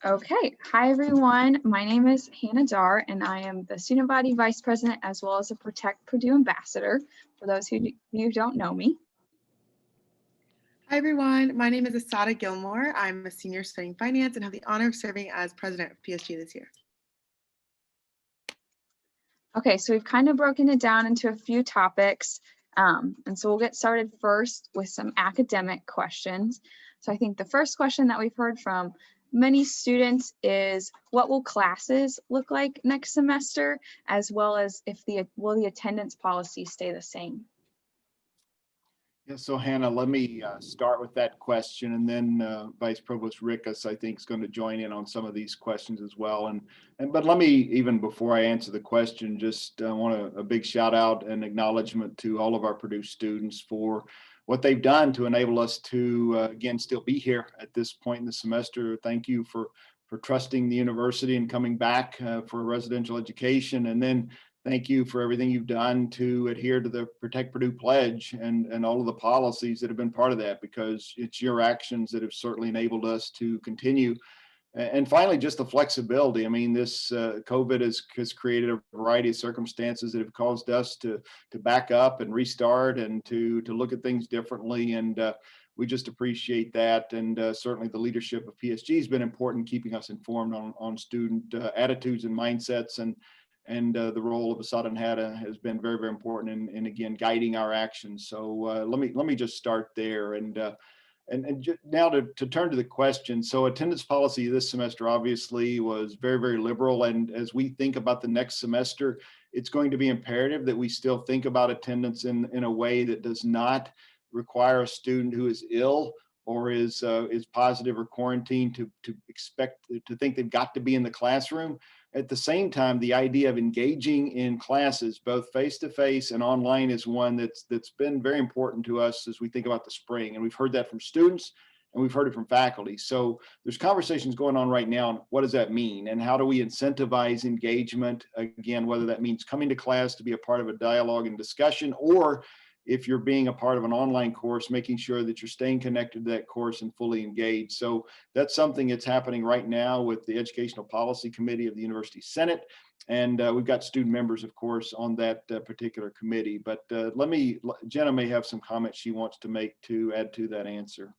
Okay, hi everyone. My name is Hannah Dar, and I am the Student Body Vice President as well as a Protect Purdue Ambassador, for those who you don't know me. Hi everyone, my name is Asada Gilmore. I'm a senior studying finance and have the honor of serving as president of PSG this year. Okay, so we've kind of broken it down into a few topics, and so we'll get started first with some academic questions. So I think the first question that we've heard from many students is, what will classes look like next semester, as well as will the attendance policy stay the same? Yeah, so Hannah, let me start with that question, and then Vice Provost Rickus, I think, is going to join in on some of these questions as well. But let me, even before I answer the question, just want a big shout out and acknowledgement to all of our Purdue students for what they've done to enable us to, again, still be here at this point in the semester. Thank you for trusting the university and coming back for residential education. And then thank you for everything you've done to adhere to the Protect Purdue Pledge and all of the policies that have been part of that, because it's your actions that have certainly enabled us to continue. And finally, just the flexibility. I mean, this COVID has created a variety of circumstances that have caused us to back up and restart and to look at things differently. And we just appreciate that. And certainly the leadership of PSG has been important, keeping us informed on student attitudes and mindsets. And the role of Asada and Hada has been very, very important in again, guiding our actions. So let me just start there. And now to turn to the question. So attendance policy this semester obviously was very, very liberal. And as we think about the next semester, it's going to be imperative that we still think about attendance in a way that does not require a student who is ill or is positive or quarantined to expect to think they've got to be in the classroom. At the same time, the idea of engaging in classes, both face-to-face and online, is one that's been very important to us as we think about the spring. And we've heard that from students and we've heard it from faculty. So there's conversations going on right now on what does that mean and how do we incentivize engagement, again, whether that means coming to class to be a part of a dialogue and discussion, or if you're being a part of an online course, making sure that you're staying connected to that course and fully engaged. So that's something that's happening right now with the Educational Policy Committee of the University Senate. And we've got student members, of course, on that particular committee. But Jenna may have some comments she wants to make to add to that answer.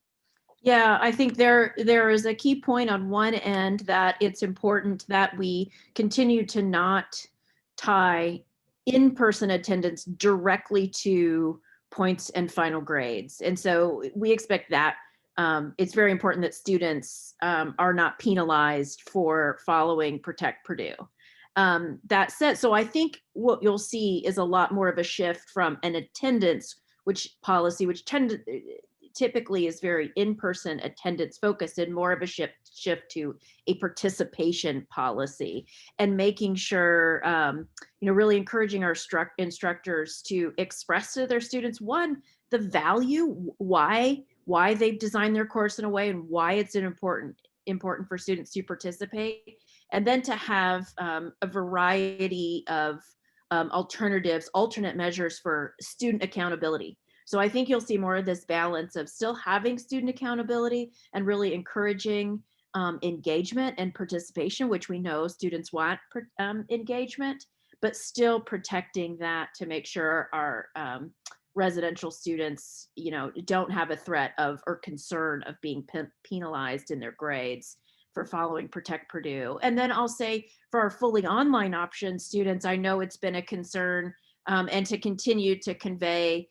Yeah, I think there is a key point on one end that it's important that we continue to not tie in-person attendance directly to points and final grades. And so we expect that it's very important that students are not penalized for following Protect Purdue. That said, so I think what you'll see is a lot more of a shift from an attendance policy, which typically is very in-person attendance focused, and more of a shift to a participation policy, and making sure, really encouraging our instructors to express to their students, one, the value, why they've designed their course in a way and why it's important for students to participate, and then to have a variety of alternate measures for student accountability. So I think you'll see more of this balance of still having student accountability and really encouraging engagement and participation, which we know students want engagement, but still protecting that to make sure our residential students, don't have a threat of or concern of being penalized in their grades for following Protect Purdue. And then I'll say for our fully online option students, I know it's been a concern and to continue to convey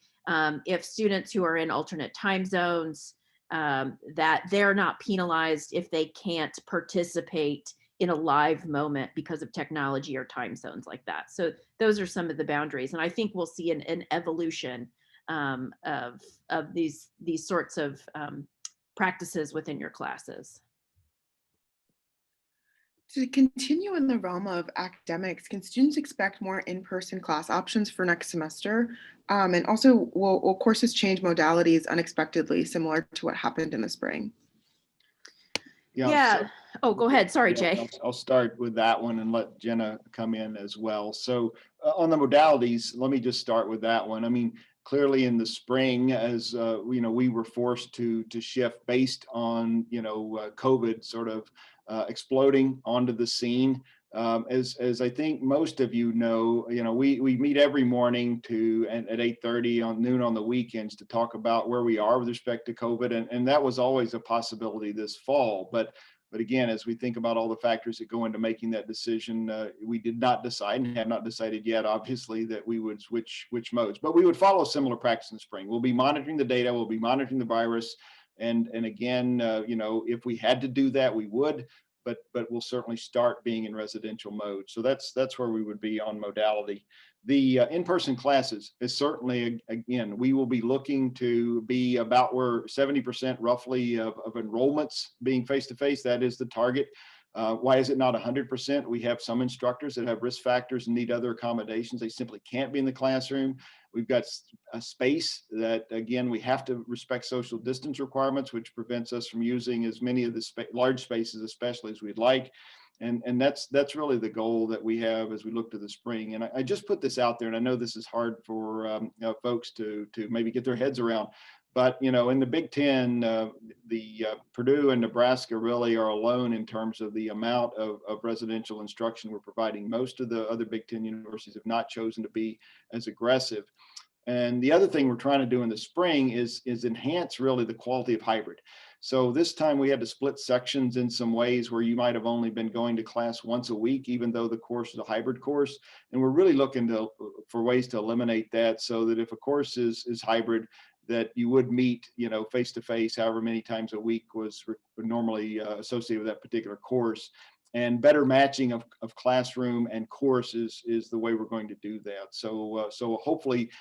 if students who are in alternate time zones, that they're not penalized if they can't participate in a live moment because of technology or time zones like that. So those are some of the boundaries. And I think we'll see an evolution of these sorts of practices within your classes. To continue in the realm of academics, can students expect more in-person class options for next semester? And also, will courses change modalities unexpectedly, similar to what happened in the spring? Yeah. Oh, go ahead. Sorry, Jay. I'll start with that one and let Jenna come in as well. So on the modalities, let me just start with that one. I mean, clearly in the spring, as we were forced to shift based on COVID sort of exploding onto the scene. As I think most of you know, we meet every morning at 8:30 on noon on the weekends to talk about where we are with respect to COVID, and that was always a possibility this fall. But again, as we think about all the factors that go into making that decision, we did not decide and have not decided yet, obviously, that we would switch modes. But we would follow similar practice in the spring. We'll be monitoring the data. We'll be monitoring the virus. And again, if we had to do that, we would. But we'll certainly start being in residential mode. So that's where we would be on modality. The in-person classes is certainly, again, we will be looking to be about where 70% roughly of enrollments being face-to-face. That is the target. Why is it not 100%? We have some instructors that have risk factors and need other accommodations. They simply can't be in the classroom. We've got a space that, again, we have to respect social distance requirements, which prevents us from using as many of the large spaces, especially, as we'd like. And that's really the goal that we have as we look to the spring. And I just put this out there, and I know this is hard for folks to maybe get their heads around. But in the Big Ten, the Purdue and Nebraska really are alone in terms of the amount of residential instruction we're providing. Most of the other Big Ten universities have not chosen to be as aggressive. And the other thing we're trying to do in the spring is enhance really the quality of hybrid. So this time we had to split sections in some ways where you might have only been going to class once a week, even though the course is a hybrid course. And we're really looking for ways to eliminate that, so that if a course is hybrid, that you would meet, face-to-face, however many times a week was normally associated with that particular course. And better matching of classroom and course is the way we're going to do that. So hopefully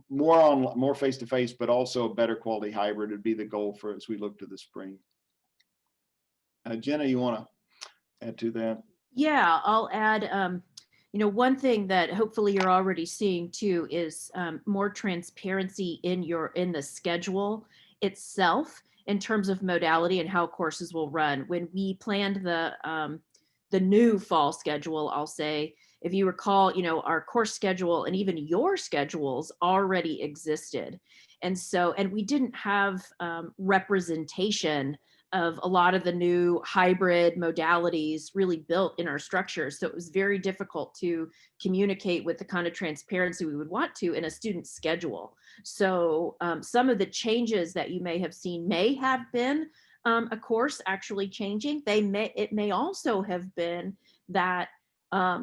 more face-to-face, but also a better quality hybrid would be the goal for as we look to the spring. Jenna, you want to add to that? Yeah, I'll add, one thing that hopefully you're already seeing too is more transparency in the schedule itself in terms of modality and how courses will run. When we planned the new fall schedule, I'll say, if you recall, our course schedule and even your schedules already existed. And we didn't have representation of a lot of the new hybrid modalities really built in our structure. So it was very difficult to communicate with the kind of transparency we would want to in a student's schedule. So some of the changes that you may have seen may have been a course actually changing. It may also have been that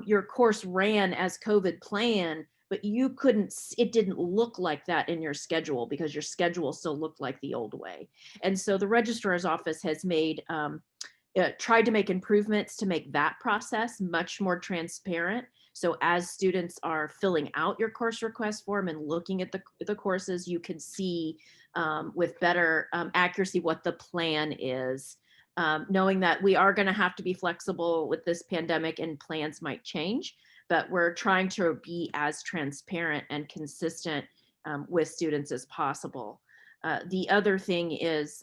your course ran as COVID planned, but it didn't look like that in your schedule because your schedule still looked like the old way. And so the registrar's office has tried to make improvements to make that process much more transparent. So as students are filling out your course request form and looking at the courses, you can see with better accuracy what the plan is. Knowing that we are going to have to be flexible with this pandemic and plans might change, but we're trying to be as transparent and consistent with students as possible. The other thing is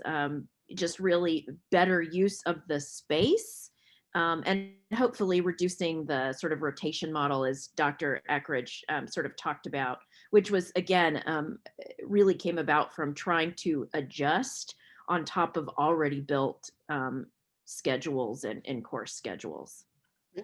just really better use of the space and hopefully reducing the sort of rotation model, as Dr. Eckridge sort of talked about, which was, again, really came about from trying to adjust on top of already built schedules and course schedules.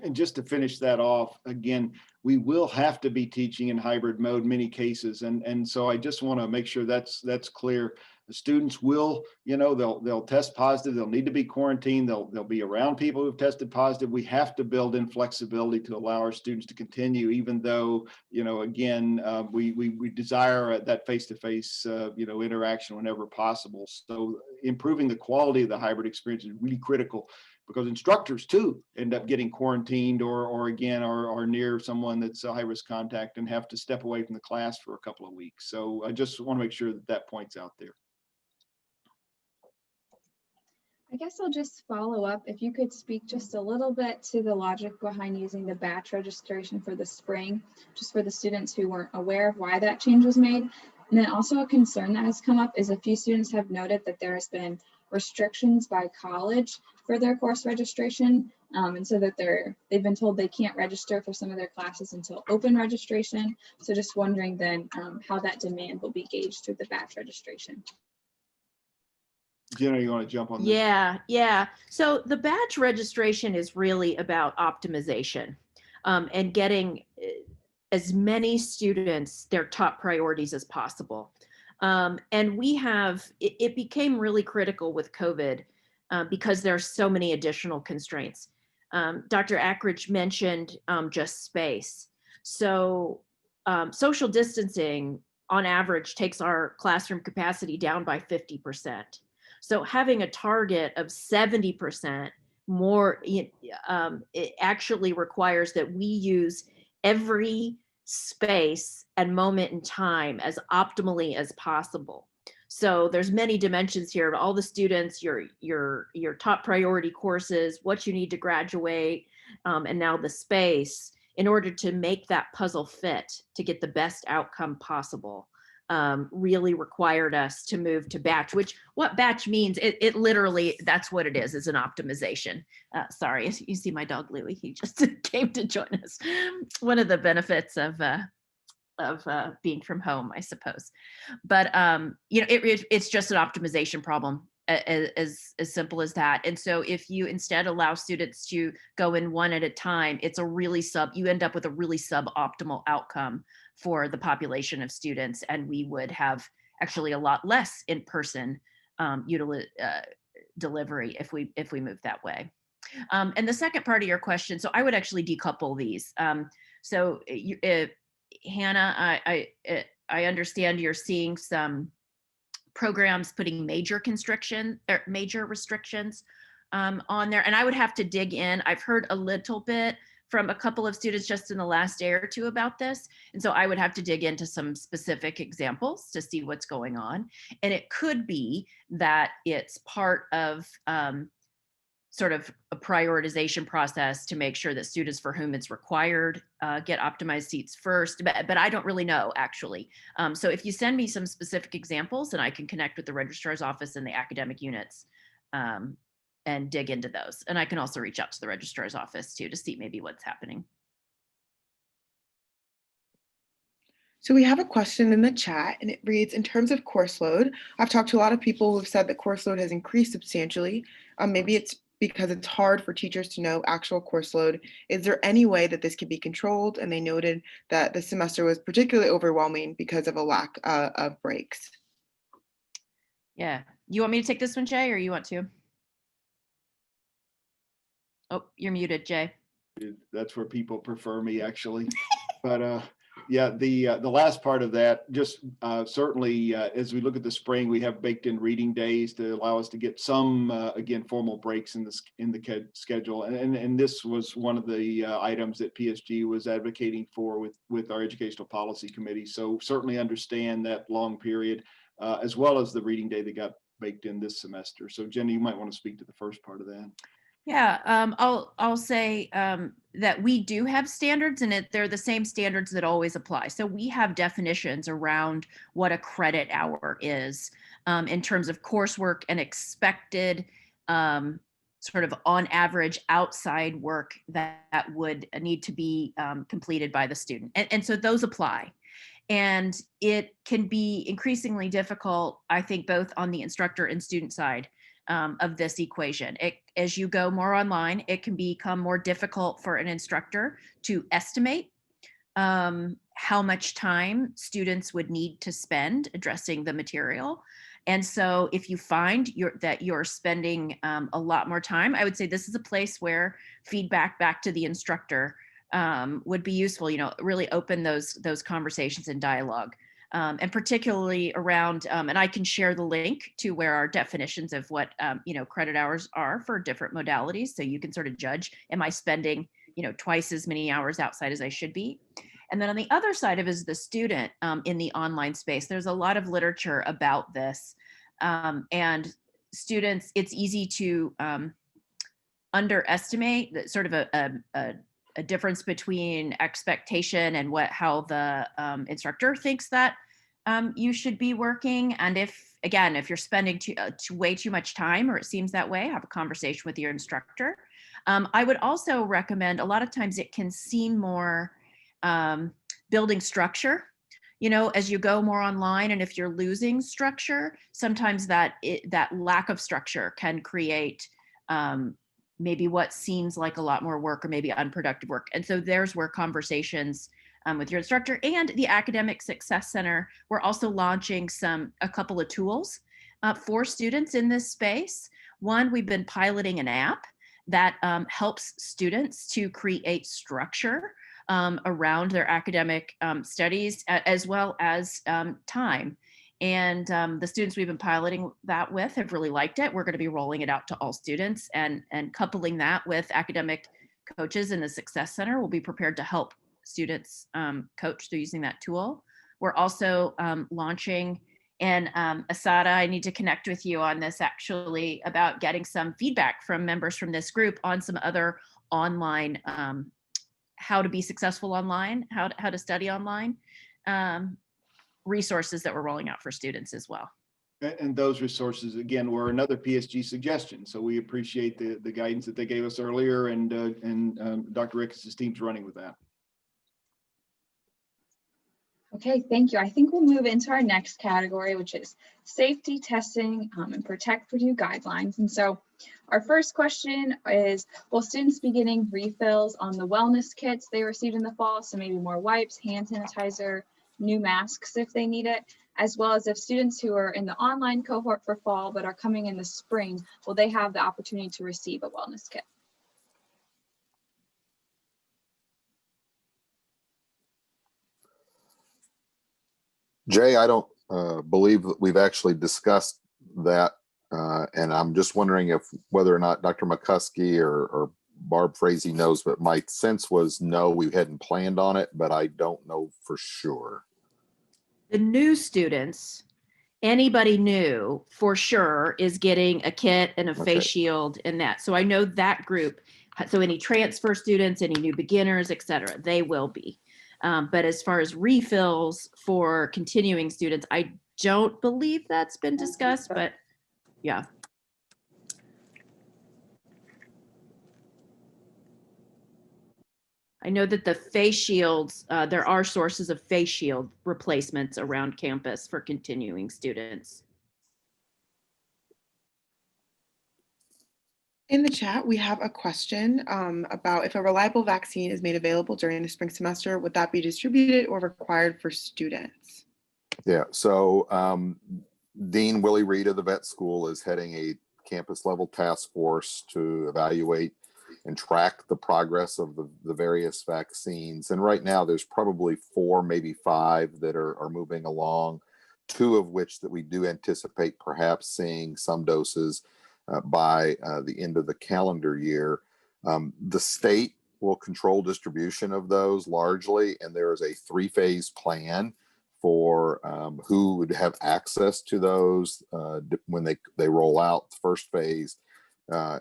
And just to finish that off, again, we will have to be teaching in hybrid mode in many cases. And so I just want to make sure that's clear. The students will, they'll test positive. They'll need to be quarantined. They'll be around people who've tested positive. We have to build in flexibility to allow our students to continue, even though, again, we desire that face-to-face, interaction whenever possible. So improving the quality of the hybrid experience is really critical, because instructors too end up getting quarantined or again are near someone that's a high-risk contact and have to step away from the class for a couple of weeks. So I just want to make sure that point's out there. I guess I'll just follow up. If you could speak just a little bit to the logic behind using the batch registration for the spring, just for the students who weren't aware of why that change was made. And then also a concern that has come up is a few students have noted that there has been restrictions by college for their course registration. And so that they've been told they can't register for some of their classes until open registration. So just wondering then how that demand will be gauged through the batch registration. Jenna, you want to jump on this? Yeah. So the batch registration is really about optimization and getting as many students their top priorities as possible. And we have, it became really critical with COVID because there are so many additional constraints. Dr. Ackridge mentioned just space. So social distancing on average takes our classroom capacity down by 50%. So having a target of 70% more, it actually requires that we use every space and moment in time as optimally as possible. So there's many dimensions here of all the students, your top priority courses, what you need to graduate, and now the space in order to make that puzzle fit to get the best outcome possible. Really required us to move to batch, which what batch means, it literally, that's what it is an optimization. Sorry, you see my dog Louie, he just came to join us. One of the benefits of being from home, I suppose. But it's just an optimization problem, as simple as that. And so if you instead allow students to go in one at a time, you end up with a really suboptimal outcome for the population of students, and we would have actually a lot less in-person delivery if we move that way. And the second part of your question, so I would actually decouple these. Hannah, I understand you're seeing some programs putting major restrictions on there, and I would have to dig in. I've heard a little bit from a couple of students just in the last day or two about this, and so I would have to dig into some specific examples to see what's going on. And it could be that it's part of sort of a prioritization process to make sure that students for whom it's required get optimized seats first, but I don't really know actually. So if you send me some specific examples, then I can connect with the registrar's office and the academic units and dig into those. And I can also reach out to the registrar's office too, to see maybe what's happening. So we have a question in the chat, and it reads, in terms of course load, I've talked to a lot of people who have said that course load has increased substantially. Maybe it's because it's hard for teachers to know actual course load. Is there any way that this could be controlled? And they noted that the semester was particularly overwhelming because of a lack of breaks. Yeah, you want me to take this one, Jay, or you want to? Oh, you're muted, Jay. That's where people prefer me, actually. But yeah, the last part of that, just certainly as we look at the spring, we have baked in reading days to allow us to get some again formal breaks in the schedule, and this was one of the items that PSG was advocating for with our educational policy committee. So certainly understand that long period as well as the reading day that got baked in this semester. So Jenny, you might want to speak to the first part of that. Yeah, I'll say that we do have standards, and they're the same standards that always apply. So we have definitions around what a credit hour is in terms of coursework and expected sort of on average outside work that would need to be completed by the student. And so those apply. And it can be increasingly difficult, I think, both on the instructor and student side of this equation. As you go more online, it can become more difficult for an instructor to estimate how much time students would need to spend addressing the material. And so if you find that you're spending a lot more time, I would say this is a place where feedback back to the instructor would be useful, really open those conversations and dialogue. And particularly around, and I can share the link to where our definitions of what, credit hours are for different modalities. So you can sort of judge, am I spending, twice as many hours outside as I should be? And then on the other side of it is the student in the online space. There's a lot of literature about this. And students, it's easy to underestimate sort of a difference between expectation and how the instructor thinks that you should be working. And if you're spending way too much time, or it seems that way, have a conversation with your instructor. I would also recommend, a lot of times it can seem more building structure, as you go more online. And if you're losing structure, sometimes that lack of structure can create maybe what seems like a lot more work, or maybe unproductive work. And so there's where conversations with your instructor and the Academic Success Center, we're also launching a couple of tools for students in this space. One, we've been piloting an app that helps students to create structure around their academic studies, as well as time. And the students we've been piloting that with have really liked it. We're going to be rolling it out to all students, and coupling that with academic coaches in the Success Center will be prepared to help students coach through using that tool. We're also launching, and Asada, I need to connect with you on this actually, about getting some feedback from members from this group on some other online, how to be successful online, how to study online, resources that we're rolling out for students as well. And those resources, again, were another PSG suggestion. So we appreciate the guidance that they gave us earlier, and Dr. Rick's team's running with that. Okay, thank you. I think we'll move into our next category, which is safety testing and Protect Purdue guidelines. And so our first question is, will students be getting refills on the wellness kits they received in the fall? So maybe more wipes, hand sanitizer, new masks if they need it, as well as if students who are in the online cohort for fall but are coming in the spring, will they have the opportunity to receive a wellness kit? Jay, I don't believe that we've actually discussed that, and I'm just wondering whether or not Dr. McCuskey or Barb Frazee knows, but my sense was no, we hadn't planned on it, but I don't know for sure. The new students, anybody new for sure is getting a kit and a face shield and that. So I know that group, so any transfer students, any new beginners, et cetera, they will be. But as far as refills for continuing students, I don't believe that's been discussed, but yeah. I know that the face shields, there are sources of face shield replacements around campus for continuing students. In the chat, we have a question about if a reliable vaccine is made available during the spring semester, would that be distributed or required for students? Yeah, so Dean Willie Reed of the vet school is heading a campus level task force to evaluate and track the progress of the various vaccines. And right now there's probably 4, maybe 5 that are moving along, 2 of which that we do anticipate perhaps seeing some doses by the end of the calendar year. The state will control distribution of those largely, and there is a 3-phase plan for who would have access to those when they roll out. The first phase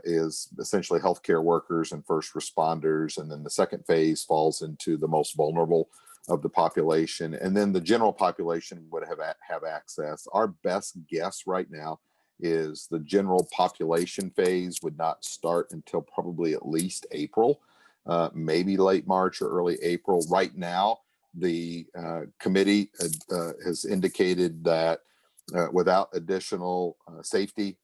is essentially healthcare workers and first responders, and then the second phase falls into the most vulnerable of the population, and then the general population would have access. Our best guess right now is the general population phase would not start until probably at least April, maybe late March or early April. Right now, the committee has indicated that without additional safety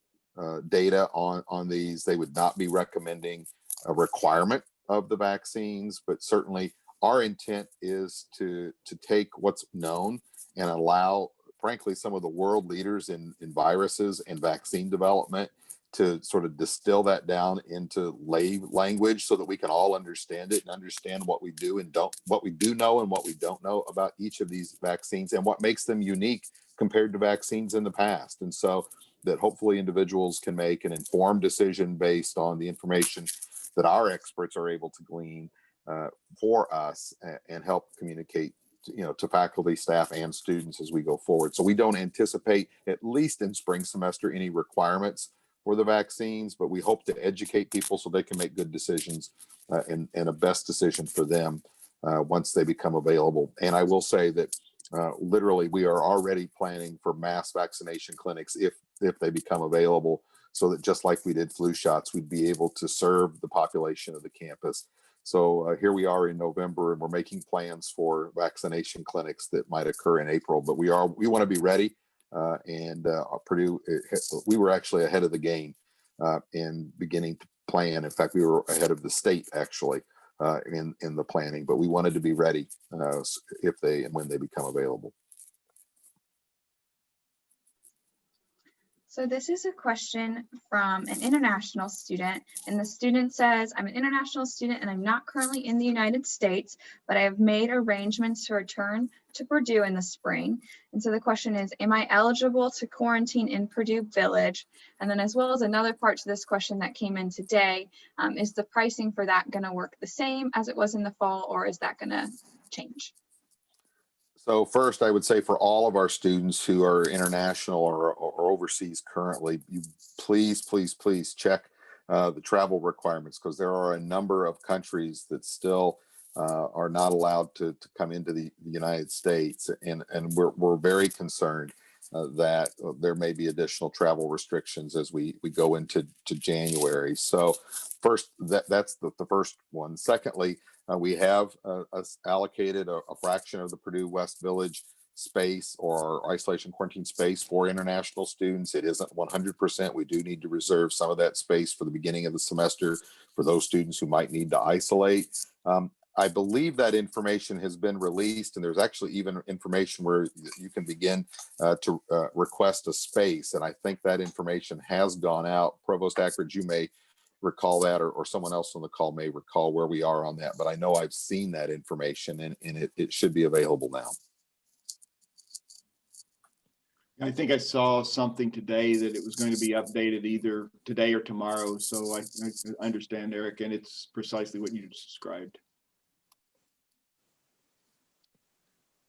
data on these, they would not be recommending a requirement of the vaccines, but certainly our intent is to take what's known and allow, frankly, some of the world leaders in viruses and vaccine development to sort of distill that down into lay language so that we can all understand it and understand what we do and what we do know and what we don't know about each of these vaccines and what makes them unique compared to vaccines in the past. And so that hopefully individuals can make an informed decision based on the information that our experts are able to glean for us and help communicate to faculty, staff, and students as we go forward. So we don't anticipate, at least in spring semester, any requirements for the vaccines, but we hope to educate people so they can make good decisions and a best decision for them once they become available. And I will say that literally, we are already planning for mass vaccination clinics if they become available, so that just like we did flu shots, we'd be able to serve the population of the campus. So here we are in November, and we're making plans for vaccination clinics that might occur in April. But we want to be ready, and Purdue, we were actually ahead of the game in beginning to plan. In fact, we were ahead of the state actually in the planning. But we wanted to be ready if they and when they become available. So this is a question from an international student, and the student says, I'm an international student and I'm not currently in the United States, but I have made arrangements to return to Purdue in the spring. And so the question is, am I eligible to quarantine in Purdue Village? And then as well as another part to this question that came in today, is the pricing for that going to work the same as it was in the fall, or is that going to change? So first, I would say for all of our students who are international or overseas currently, you please check the travel requirements, because there are a number of countries that still are not allowed to come into the United States, and we're very concerned that there may be additional travel restrictions as we go into January. So first, that's the first one. Secondly, we have allocated a fraction of the Purdue West Village space or isolation quarantine space for international students. It isn't 100%. We do need to reserve some of that space for the beginning of the semester for those students who might need to isolate. I believe that information has been released, and there's actually even information where you can begin to request a space. And I think that information has gone out. Provost Ackridge, you may recall that, or someone else on the call may recall where we are on that, but I know I've seen that information, and it should be available now. I think I saw something today that it was going to be updated either today or tomorrow. So I understand, Eric, and it's precisely what you just described.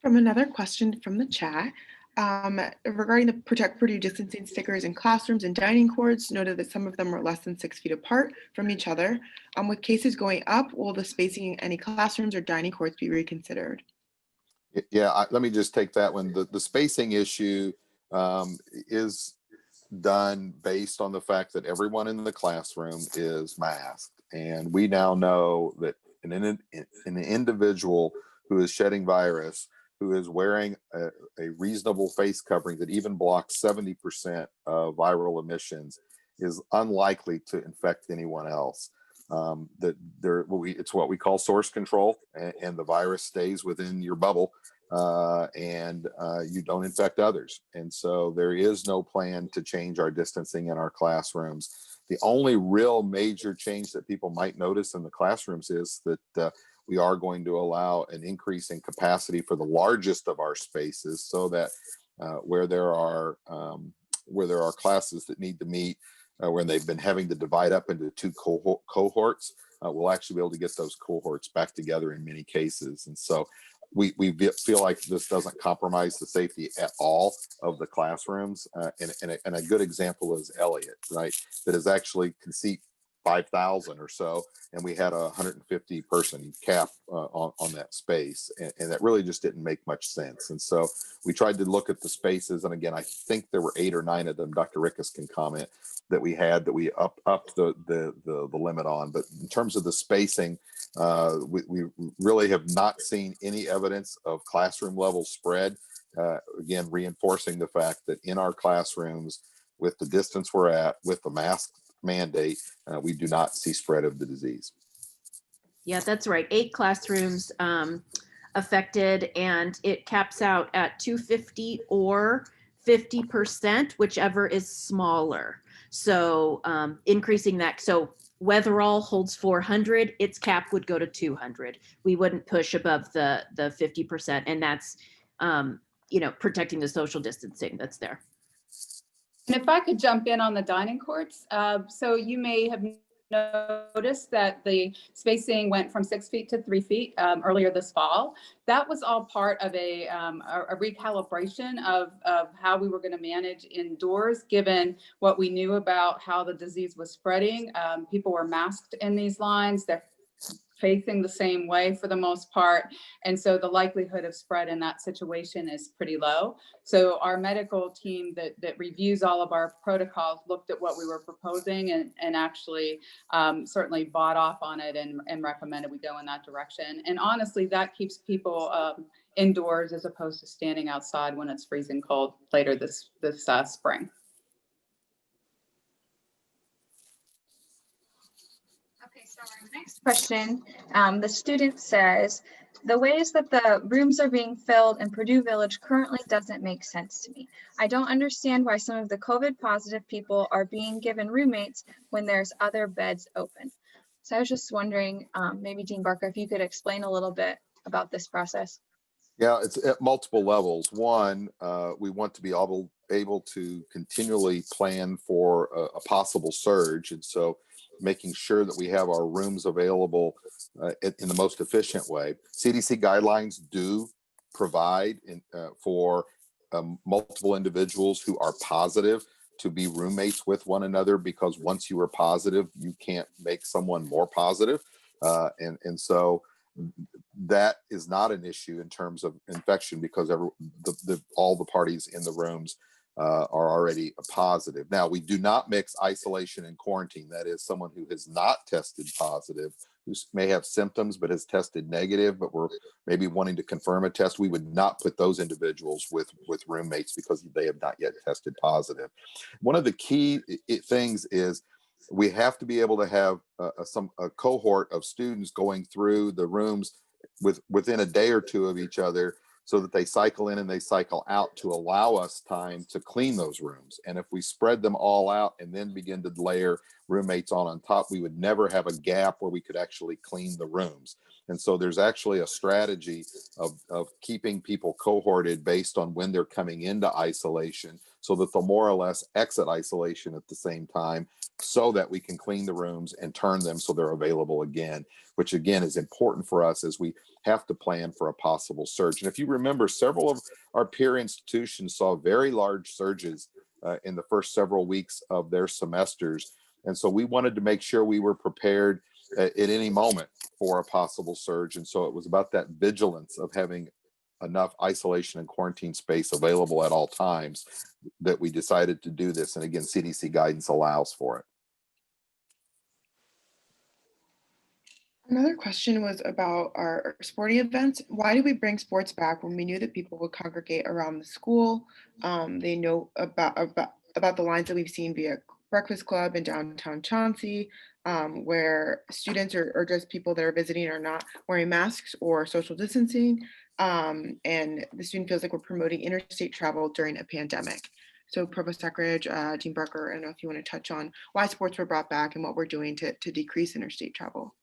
From another question from the chat, regarding the Protect Purdue distancing stickers in classrooms and dining courts, noted that some of them were less than 6 feet apart from each other. With cases going up, will the spacing in any classrooms or dining courts be reconsidered? Yeah, let me just take that one. The spacing issue is done based on the fact that everyone in the classroom is masked. And we now know that an individual who is shedding virus, who is wearing a reasonable face covering that even blocks 70% of viral emissions, is unlikely to infect anyone else. It's what we call source control, and the virus stays within your bubble, and you don't infect others. And so there is no plan to change our distancing in our classrooms. The only real major change that people might notice in the classrooms is that we are going to allow an increase in capacity for the largest of our spaces, so that where there are classes that need to meet, when they've been having to divide up into two cohorts, we'll actually be able to get those cohorts back together in many cases. And so we feel like this doesn't compromise the safety at all of the classrooms. And a good example is Elliott, right? That is actually can seat 5,000 or so, and we had a 150 person cap on that space, and that really just didn't make much sense. And so we tried to look at the spaces, and again, I think there were 8 or 9 of them. Dr. Rickus can comment that we had that we upped the limit on. But in terms of the spacing, we really have not seen any evidence of classroom level spread. Again, reinforcing the fact that in our classrooms, with the distance we're at, with the mask mandate, we do not see spread of the disease. Yeah, that's right. 8 classrooms affected, and it caps out at 250 or 50%, whichever is smaller. So increasing that. So Weatherall holds 400, its cap would go to 200. We wouldn't push above the 50%, and that's protecting the social distancing that's there. And if I could jump in on the dining courts, so you may have noticed that the spacing went from 6 feet to 3 feet earlier this fall. That was all part of a recalibration of how we were going to manage indoors, given what we knew about how the disease was spreading. People were masked in these lines. They're facing the same way for the most part. And so the likelihood of spread in that situation is pretty low. So our medical team that reviews all of our protocols looked at what we were proposing and actually certainly bought off on it and recommended we go in that direction. And honestly, that keeps people indoors as opposed to standing outside when it's freezing cold later this spring. Okay, so our next question, the student says, the ways that the rooms are being filled in Purdue Village currently doesn't make sense to me. I don't understand why some of the COVID positive people are being given roommates when there's other beds open. So I was just wondering, maybe Dean Barker, if you could explain a little bit about this process. Yeah, it's at multiple levels. One, we want to be able to continually plan for a possible surge. And so making sure that we have our rooms available in the most efficient way. CDC guidelines do provide for multiple individuals who are positive to be roommates with one another, because once you are positive, you can't make someone more positive. And so that is not an issue in terms of infection, because all the parties in the rooms are already positive. Now, we do not mix isolation and quarantine. That is, someone who has not tested positive, who may have symptoms but has tested negative, but we're maybe wanting to confirm a test. We would not put those individuals with roommates because they have not yet tested positive. One of the key things is we have to be able to have a cohort of students going through the rooms within a day or two of each other, so that they cycle in and they cycle out to allow us time to clean those rooms. And if we spread them all out and then begin to layer roommates on top, we would never have a gap where we could actually clean the rooms. And so there's actually a strategy of keeping people cohorted based on when they're coming into isolation, so that they'll more or less exit isolation at the same time, so that we can clean the rooms and turn them so they're available again, which again is important for us as we have to plan for a possible surge. And if you remember, several of our peer institutions saw very large surges in the first several weeks of their semesters. And so we wanted to make sure we were prepared at any moment for a possible surge. And so it was about that vigilance of having enough isolation and quarantine space available at all times that we decided to do this. And again, CDC guidance allows for it. Another question was about our sporting events. Why did we bring sports back when we knew that people would congregate around the school? They know about the lines that we've seen via Breakfast Club in downtown Chauncey, where students or just people that are visiting are not wearing masks or social distancing. And the student feels like we're promoting interstate travel during a pandemic. So Provost Eckridge, Dean Barker, I don't know if you want to touch on why sports were brought back and what we're doing to decrease interstate travel.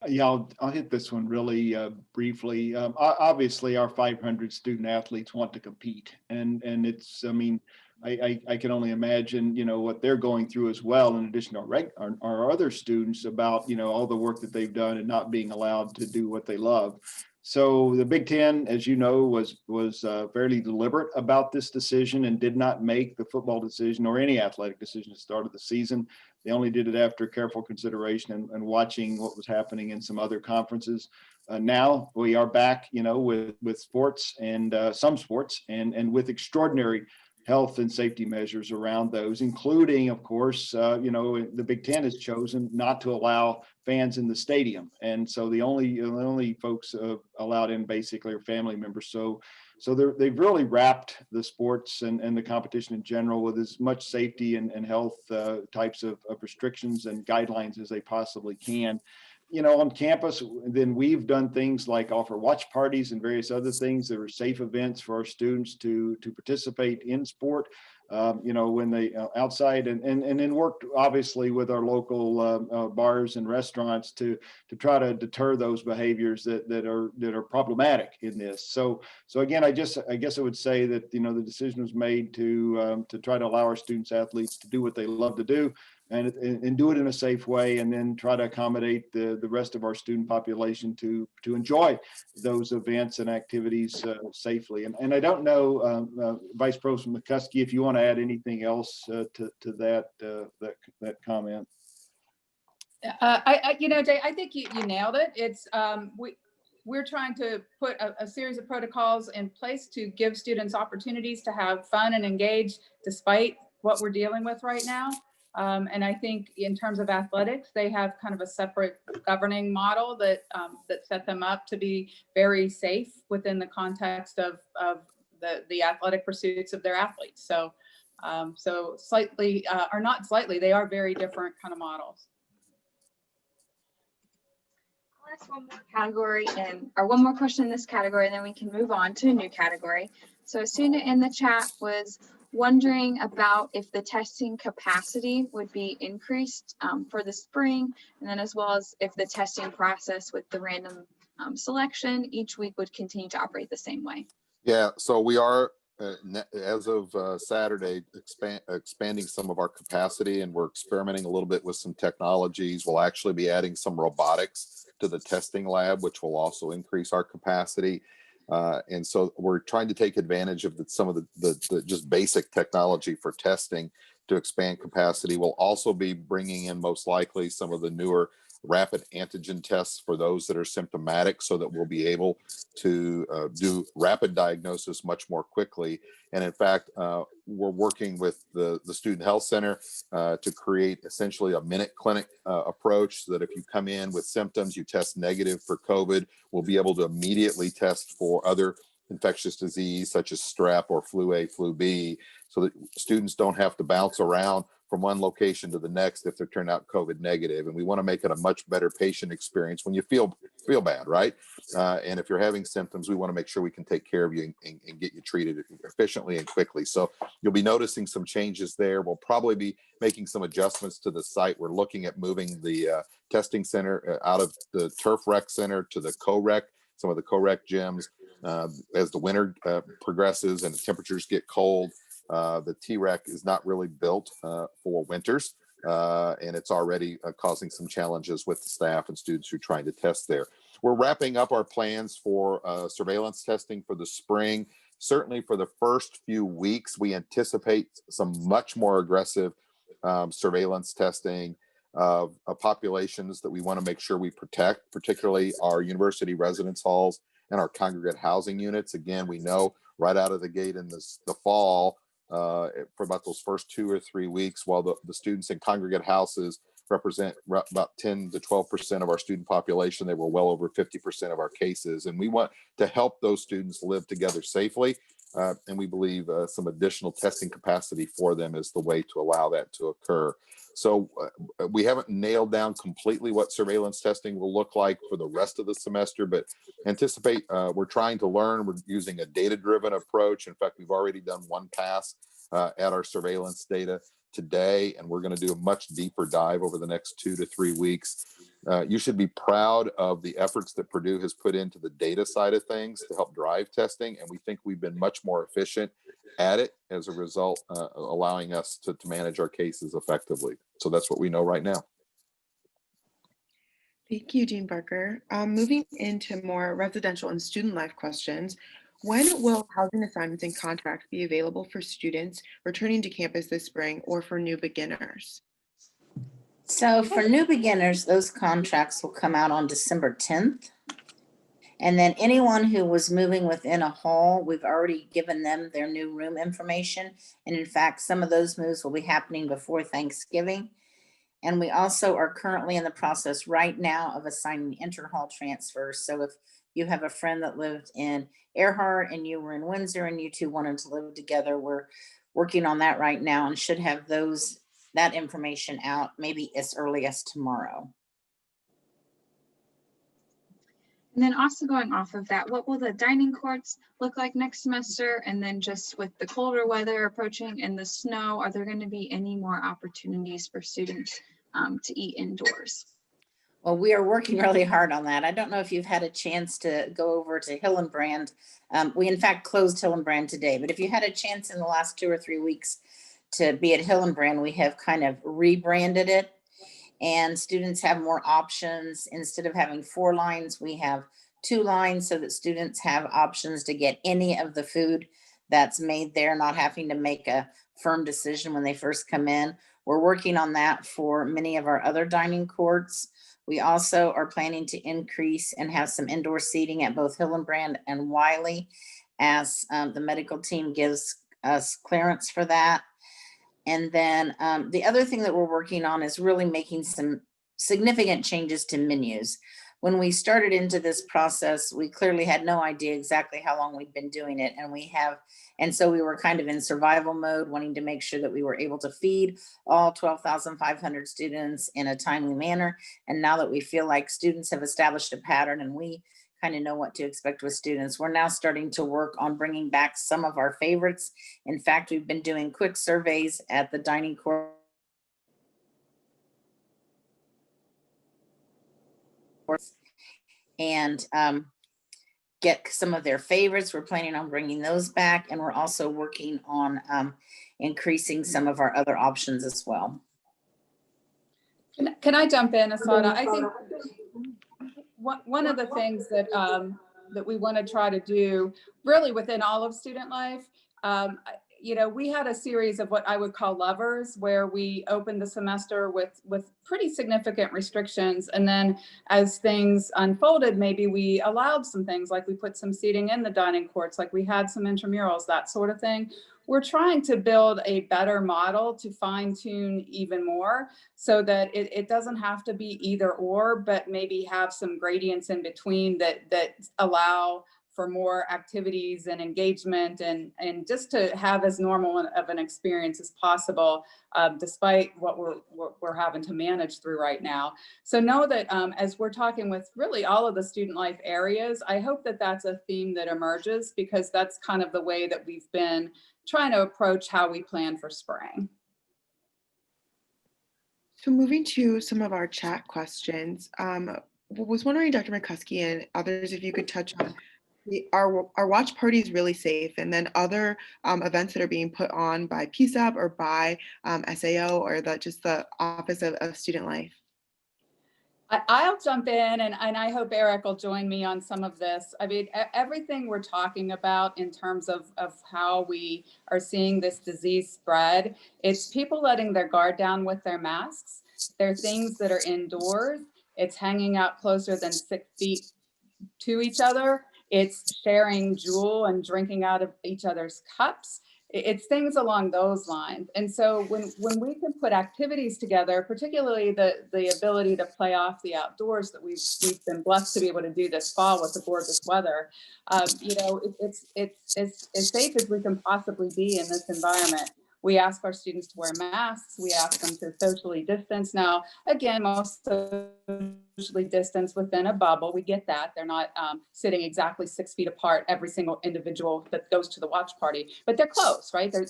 Yeah, I'll hit this one really briefly. Obviously, our 500 student athletes want to compete, and it's, I mean, I can only imagine, you know, what they're going through as well, in addition to our other students, about, you know, all the work that they've done and not being allowed to do what they love. So the Big Ten, as you know, was fairly deliberate about this decision and did not make the football decision or any athletic decision at the start of the season. They only did it after careful consideration and watching what was happening in some other conferences. Now we are back, you know, with sports and some sports and with extraordinary health and safety measures around those, including, of course, you know, the Big Ten has chosen not to allow fans in the stadium. And so the only folks allowed in basically are family members. So they've really wrapped the sports and the competition in general with as much safety and health types of restrictions and guidelines as they possibly can. You know, on campus, then we've done things like offer watch parties and various other things that are safe events for our students to participate in sport. You know, when they outside and then worked obviously with our local bars and restaurants to try to deter those behaviors that are problematic in this. So again, I guess I would say that, you know, the decision was made to try to allow our students athletes to do what they love to do and do it in a safe way, and then try to accommodate the rest of our student population to enjoy those events and activities safely. And I don't know, Vice Provost McCuskey, if you want to add anything else to that comment. Jay, I think you nailed it. It's we're trying to put a series of protocols in place to give students opportunities to have fun and engage despite what we're dealing with right now. And I think in terms of athletics, they have kind of a separate governing model that set them up to be very safe within the context of the athletic pursuits of their athletes. So slightly, or not slightly, they are very different kind of models. I'll ask one more category or one more question in this category, and then we can move on to a new category. So a student in the chat was wondering about if the testing capacity would be increased for the spring, and then as well as if the testing process with the random selection each week would continue to operate the same way. Yeah, so we are, as of Saturday, expanding some of our capacity, and we're experimenting a little bit with some technologies. We'll actually be adding some robotics to the testing lab, which will also increase our capacity. And so we're trying to take advantage of some of the just basic technology for testing to expand capacity. We'll also be bringing in most likely some of the newer rapid antigen tests for those that are symptomatic, so that we'll be able to do rapid diagnosis much more quickly. And in fact, we're working with the Student Health Center to create essentially a minute clinic approach, so that if you come in with symptoms, you test negative for COVID, we'll be able to immediately test for other infectious disease such as strep or flu A, flu B, so that students don't have to bounce around from one location to the next if they're turned out COVID negative. And we want to make it a much better patient experience when you feel bad, right? And if you're having symptoms, we want to make sure we can take care of you and get you treated efficiently and quickly. So you'll be noticing some changes there. We'll probably be making some adjustments to the site. We're looking at moving the testing center out of the turf rec center to the co-rec, some of the co-rec gyms. As the winter progresses and the temperatures get cold, the T-Rec is not really built for winters, and it's already causing some challenges with the staff and students who are trying to test there. We're wrapping up our plans for surveillance testing for the spring. Certainly for the first few weeks, we anticipate some much more aggressive surveillance testing of populations that we want to make sure we protect, particularly our university residence halls and our congregate housing units. Again, we know right out of the gate in the fall, for about those first 2 or 3 weeks, while the students in congregate houses represent about 10 to 12% of our student population, they were well over 50% of our cases. And we want to help those students live together safely. And we believe some additional testing capacity for them is the way to allow that to occur. So we haven't nailed down completely what surveillance testing will look like for the rest of the semester, but anticipate we're trying to learn. We're using a data-driven approach. In fact, we've already done one pass at our surveillance data today, and we're going to do a much deeper dive over the next 2 to 3 weeks. You should be proud of the efforts that Purdue has put into the data side of things to help drive testing, and we think we've been much more efficient at it as a result, allowing us to manage our cases effectively. So that's what we know right now. Thank you, Dean Barker. Moving into more residential and student life questions, when will housing assignments and contracts be available for students returning to campus this spring or for new beginners? So for new beginners, those contracts will come out on December 10th. And then anyone who was moving within a hall, we've already given them their new room information. And in fact, some of those moves will be happening before Thanksgiving. And we also are currently in the process right now of assigning inter-hall transfers. So if you have a friend that lived in Earhart and you were in Windsor and you two wanted to live together, we're working on that right now and should have that information out maybe as early as tomorrow. And then also going off of that, what will the dining courts look like next semester? And then just with the colder weather approaching and the snow, are there going to be any more opportunities for students to eat indoors? Well, we are working really hard on that. I don't know if you've had a chance to go over to Hillenbrand. We in fact closed Hillenbrand today, but if you had a chance in the last 2 or 3 weeks to be at Hillenbrand, we have kind of rebranded it. And students have more options. Instead of having 4 lines, we have 2 lines so that students have options to get any of the food that's made there, not having to make a firm decision when they first come in. We're working on that for many of our other dining courts. We also are planning to increase and have some indoor seating at both Hillenbrand and Wiley as the medical team gives us clearance for that. And then the other thing that we're working on is really making some significant changes to menus. When we started into this process, we clearly had no idea exactly how long we'd been doing it. And so we were kind of in survival mode, wanting to make sure that we were able to feed all 12,500 students in a timely manner. And now that we feel like students have established a pattern and we kind of know what to expect with students, we're now starting to work on bringing back some of our favorites. In fact, we've been doing quick surveys at the dining court and get some of their favorites. We're planning on bringing those back, and we're also working on increasing some of our other options as well. Can I jump in, Asada? I think one of the things that that we want to try to do really within all of student life, you know, we had a series of what I would call levers where we opened the semester with pretty significant restrictions. And then as things unfolded, maybe we allowed some things, like we put some seating in the dining courts, like we had some intramurals, that sort of thing. We're trying to build a better model to fine tune even more so that it doesn't have to be either or, but maybe have some gradients in between that allow for more activities and engagement and just to have as normal of an experience as possible, despite what we're having to manage through right now. So know that as we're talking with really all of the student life areas, I hope that that's a theme that emerges, because that's kind of the way that we've been trying to approach how we plan for spring. So moving to some of our chat questions, was wondering, Dr. McCuskey and others, if you could touch on our watch parties really safe, and then other events that are being put on by PSAB or by SAO or just the Office of Student Life. I'll jump in, and I hope Eric will join me on some of this. I mean, everything we're talking about in terms of how we are seeing this disease spread, it's people letting their guard down with their masks. There are things that are indoors. It's hanging out closer than 6 feet to each other. It's sharing Juul and drinking out of each other's cups. It's things along those lines. And so when we can put activities together, particularly the ability to play off the outdoors that we've been blessed to be able to do this fall with the gorgeous weather, you know, it's as safe as we can possibly be in this environment. We ask our students to wear masks. We ask them to socially distance. Now, again, most socially distance within a bubble. We get that. They're not sitting exactly 6 feet apart, every single individual that goes to the watch party, but they're close, right? They're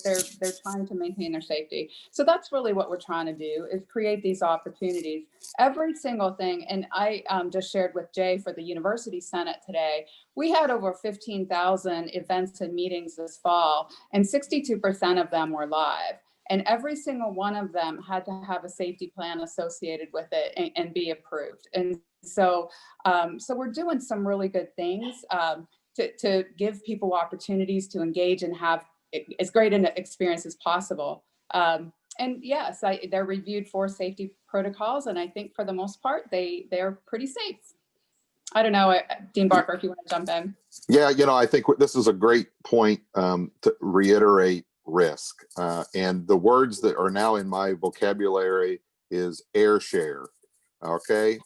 trying to maintain their safety. So that's really what we're trying to do, is create these opportunities. Every single thing, and I just shared with Jay for the University Senate today, we had over 15,000 events and meetings this fall, and 62% of them were live. And every single one of them had to have a safety plan associated with it and be approved. And so, so we're doing some really good things to give people opportunities to engage and have as great an experience as possible. And yes, they're reviewed for safety protocols, and I think for the most part, they're pretty safe. I don't know, Dean Barker, if you want to jump in. Yeah, you know, I think this is a great point to reiterate risk. And the words that are now in my vocabulary is air share. Okay.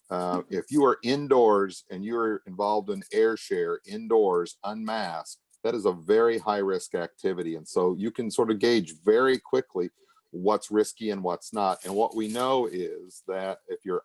If you are indoors and you're involved in air share indoors, unmasked, that is a very high risk activity. And so you can sort of gauge very quickly what's risky and what's not. And what we know is that if you're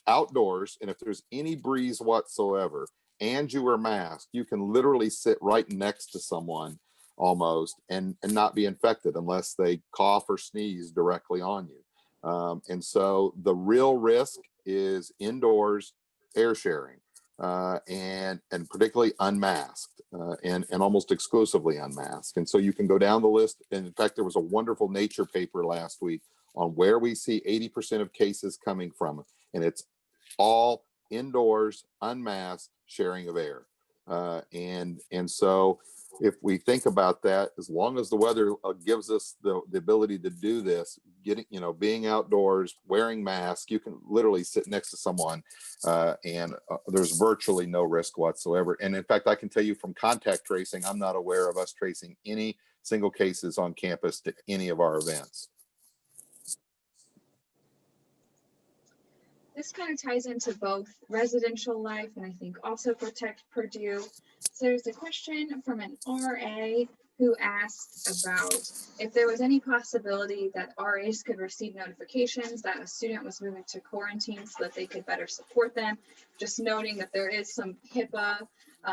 outdoors and if there's any breeze whatsoever and you are masked, you can literally sit right next to someone almost and not be infected unless they cough or sneeze directly on you. And so the real risk is indoors air sharing and particularly unmasked and almost exclusively unmasked. And so you can go down the list. And in fact, there was a wonderful Nature paper last week on where we see 80% of cases coming from. And it's all indoors, unmasked sharing of air. And so if we think about that, as long as the weather gives us the ability to do this, being outdoors, wearing masks, you can literally sit next to someone and there's virtually no risk whatsoever. And in fact, I can tell you from contact tracing, I'm not aware of us tracing any single cases on campus to any of our events. This kind of ties into both residential life and I think also Protect Purdue. So there's a question from an RA who asked about if there was any possibility that RAs could receive notifications that a student was moving to quarantine so that they could better support them. Just noting that there is some HIPAA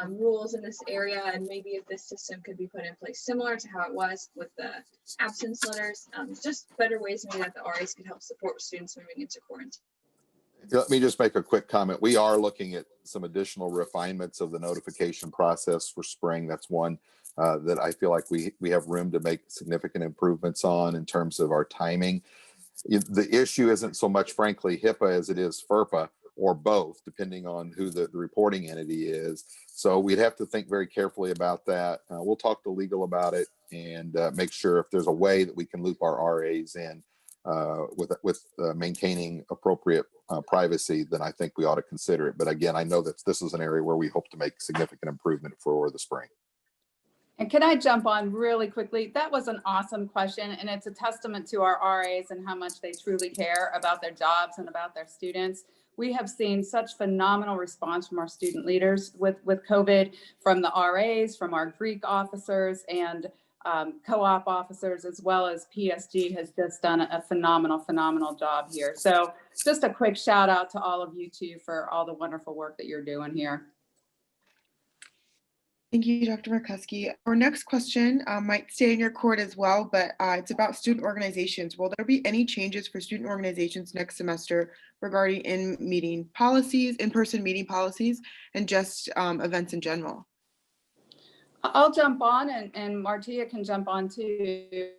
rules in this area, and maybe if this system could be put in place similar to how it was with the absence letters, just better ways maybe that the RAs could help support students moving into quarantine. Let me just make a quick comment. We are looking at some additional refinements of the notification process for spring. That's one that I feel like we have room to make significant improvements on in terms of our timing. The issue isn't so much, frankly, HIPAA as it is FERPA, or both, depending on who the reporting entity is. So we'd have to think very carefully about that. We'll talk to legal about it and make sure if there's a way that we can loop our RAs in with maintaining appropriate privacy, then I think we ought to consider it. But again, I know that this is an area where we hope to make significant improvement for the spring. And can I jump on really quickly? That was an awesome question, and it's a testament to our RAs and how much they truly care about their jobs and about their students. We have seen such phenomenal response from our student leaders with COVID, from the RAs, from our Greek officers, and co-op officers, as well as PSG has just done a phenomenal job here. So just a quick shout out to all of you too for all the wonderful work that you're doing here. Thank you, Dr. Markuski. Our next question might stay in your court as well, but it's about student organizations. Will there be any changes for student organizations next semester regarding in-person meeting policies, and just events in general? I'll jump on and Martia can jump on too.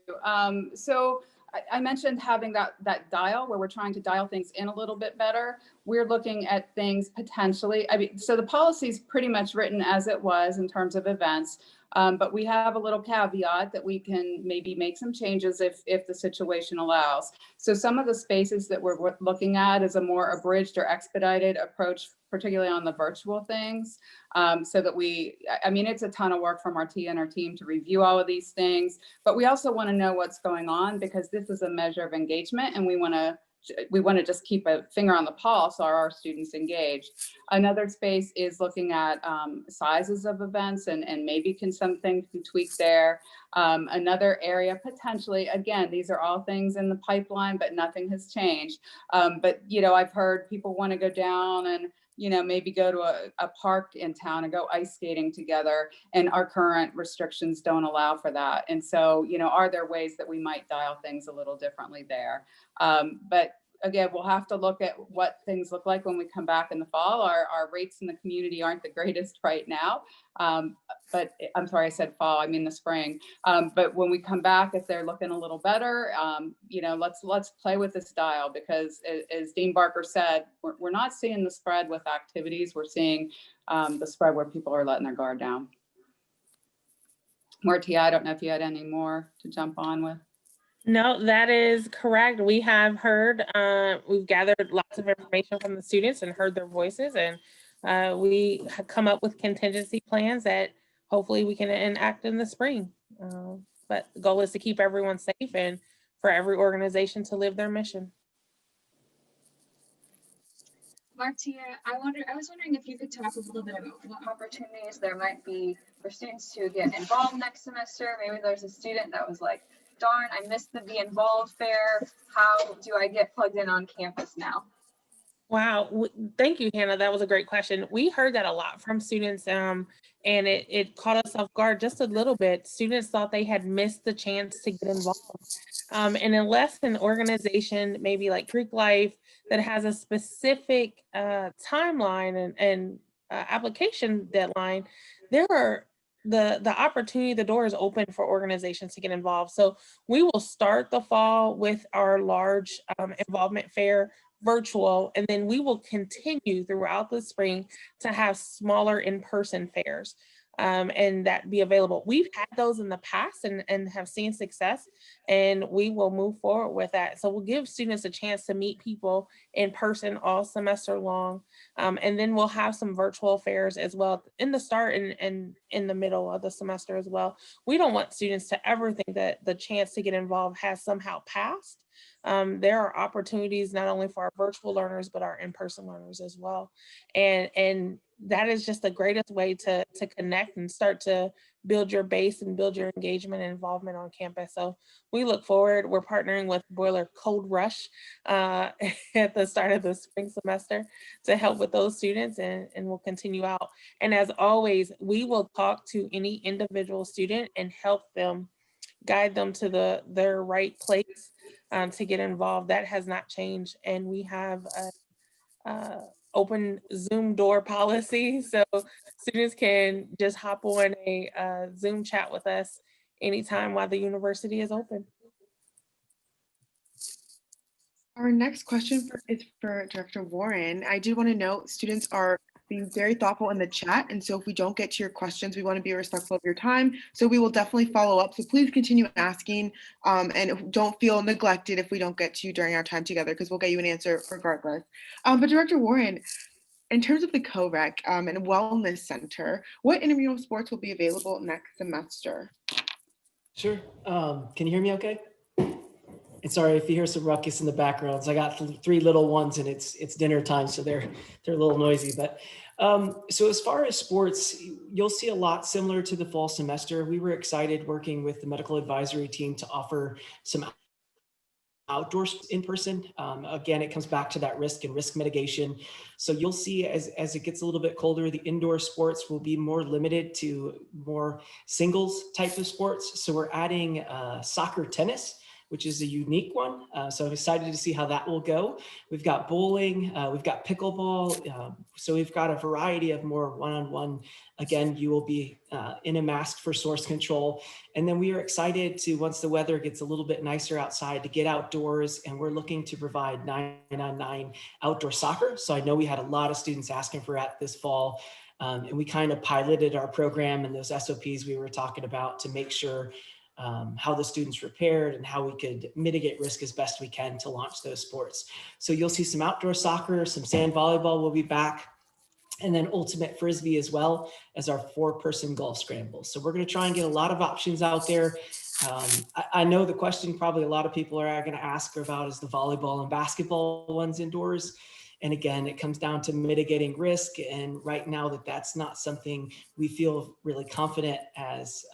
So I mentioned having that dial where we're trying to dial things in a little bit better. We're looking at things potentially. So the policy is pretty much written as it was in terms of events, but we have a little caveat that we can maybe make some changes if the situation allows. So some of the spaces that we're looking at is a more abridged or expedited approach, particularly on the virtual things, so that it's a ton of work from Martia and our team to review all of these things, but we also want to know what's going on because this is a measure of engagement and we want to just keep a finger on the pulse. Are our students engaged? Another space is looking at sizes of events and maybe some things can tweak there. Another area potentially, again, these are all things in the pipeline, but nothing has changed. But I've heard people want to go down and maybe go to a park in town and go ice skating together, and our current restrictions don't allow for that. And so, are there ways that we might dial things a little differently there? But again, we'll have to look at what things look like when we come back in the fall. Our rates in the community aren't the greatest right now. But I'm sorry, I said fall, I mean the spring. But when we come back, if they're looking a little better, let's play with this dial because as Dean Barker said, we're not seeing the spread with activities. We're seeing the spread where people are letting their guard down. Martia, I don't know if you had any more to jump on with. No, that is correct. We have heard, we've gathered lots of information from the students and heard their voices, and we have come up with contingency plans that hopefully we can enact in the spring. But the goal is to keep everyone safe and for every organization to live their mission. Martia, I was wondering if you could talk a little bit about what opportunities there might be for students to get involved next semester. Maybe there's a student that was like, darn, I missed the Be Involved fair. How do I get plugged in on campus now? Wow. Thank you, Hannah. That was a great question. We heard that a lot from students, and it caught us off guard just a little bit. Students thought they had missed the chance to get involved. And unless an organization, maybe like Greek Life, that has a specific timeline and application deadline, there are the opportunity, the door is open for organizations to get involved. So we will start the fall with our large involvement fair virtual, and then we will continue throughout the spring to have smaller in-person fairs. And that be available. We've had those in the past and have seen success, and we will move forward with that. So we'll give students a chance to meet people in person all semester long. And then we'll have some virtual fairs as well in the start and in the middle of the semester as well. We don't want students to ever think that the chance to get involved has somehow passed. There are opportunities not only for our virtual learners, but our in-person learners as well. And that is just the greatest way to connect and start to build your base and build your engagement and involvement on campus. So we look forward. We're partnering with Boiler Cold Rush at the start of the spring semester to help with those students, and we'll continue out. And as always, we will talk to any individual student and help them, guide them to their right place to get involved. That has not changed. And we have a open Zoom door policy. So students can just hop on a Zoom chat with us anytime while the university is open. Our next question is for Director Warren. I do want to note students are being very thoughtful in the chat. And so if we don't get to your questions, we want to be respectful of your time. So we will definitely follow up. So please continue asking and don't feel neglected if we don't get to you during our time together, because we'll get you an answer regardless. But Director Warren, in terms of the COREC and Wellness Center, what intramural sports will be available next semester? Sure. Can you hear me okay? And sorry if you hear some ruckus in the background. So I got three little ones and it's dinner time, so they're a little noisy. But so as far as sports, you'll see a lot similar to the fall semester. We were excited working with the medical advisory team to offer some outdoors in person. Again, it comes back to that risk and risk mitigation. So you'll see as it gets a little bit colder, the indoor sports will be more limited to more singles type of sports. So we're adding soccer, tennis, which is a unique one. So I'm excited to see how that will go. We've got bowling, we've got pickleball. So we've got a variety of more one-on-one. Again, you will be in a mask for source control. And then we are excited to, once the weather gets a little bit nicer outside, to get outdoors. And we're looking to provide 9-on-9 outdoor soccer. So I know we had a lot of students asking for that this fall. And we kind of piloted our program and those SOPs we were talking about to make sure how the students prepared and how we could mitigate risk as best we can to launch those sports. So you'll see some outdoor soccer, some sand volleyball will be back, and then ultimate frisbee as well as our 4-person golf scramble. So we're going to try and get a lot of options out there. I know the question probably a lot of people are going to ask about is the volleyball and basketball ones indoors. And again, it comes down to mitigating risk. And right now that's not something we feel really confident as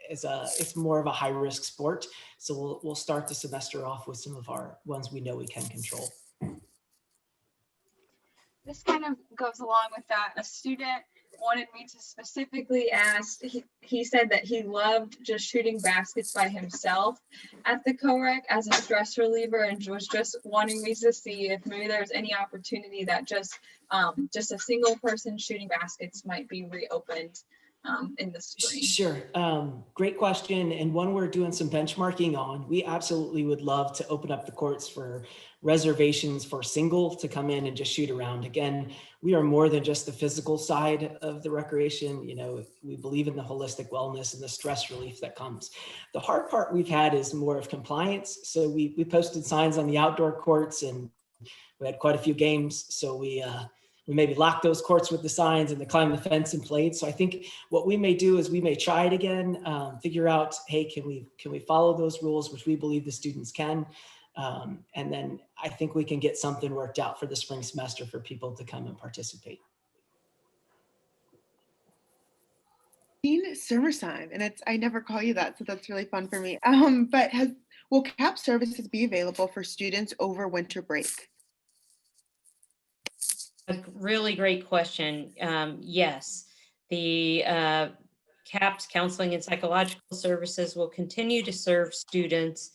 it's more of a high risk sport. So we'll start the semester off with some of our ones we know we can control. This kind of goes along with that. A student wanted me to specifically ask, he said that he loved just shooting baskets by himself at the COREC as a stress reliever, and was just wanting me to see if maybe there's any opportunity that just a single person shooting baskets might be reopened in the spring. Sure. Great question. And one we're doing some benchmarking on. We absolutely would love to open up the courts for reservations for single to come in and just shoot around. Again, we are more than just the physical side of the recreation. You know, we believe in the holistic wellness and the stress relief that comes. The hard part we've had is more of compliance. So we posted signs on the outdoor courts and we had quite a few games. So we maybe locked those courts with the signs and they climbed the fence and played. So I think what we may do is we may try it again, figure out, hey, can we follow those rules, which we believe the students can. And then I think we can get something worked out for the spring semester for people to come and participate. Service time, and I never call you that, so that's really fun for me. But will CAP services be available for students over winter break? A really great question. Yes, the CAPS counseling and psychological services will continue to serve students.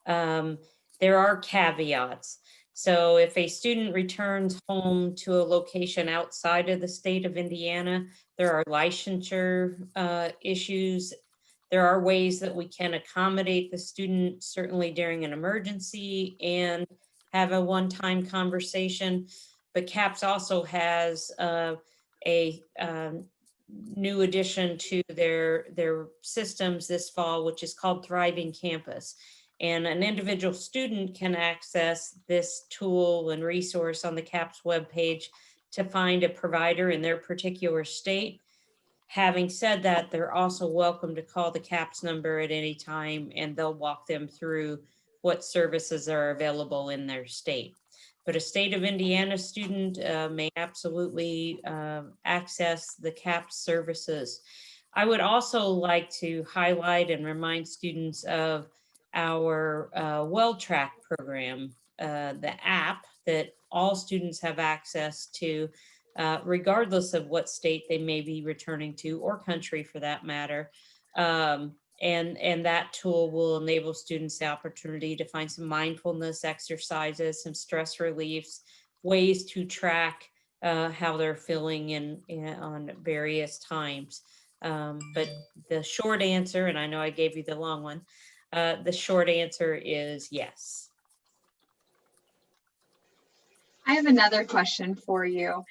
There are caveats. So if a student returns home to a location outside of the state of Indiana, there are licensure issues. There are ways that we can accommodate the student, certainly during an emergency, and have a one-time conversation. But CAPS also has a new addition to their systems this fall, which is called Thriving Campus. And an individual student can access this tool and resource on the CAPS webpage to find a provider in their particular state. Having said that, they're also welcome to call the CAPS number at any time, and they'll walk them through what services are available in their state. But a state of Indiana student may absolutely access the CAPS services. I would also like to highlight and remind students of our WellTrack program, the app that all students have access to, regardless of what state they may be returning to, or country for that matter. And that tool will enable students the opportunity to find some mindfulness exercises, some stress reliefs, ways to track how they're feeling on various times. But the short answer, and I know I gave you the long one, the short answer is yes. I have another question for you.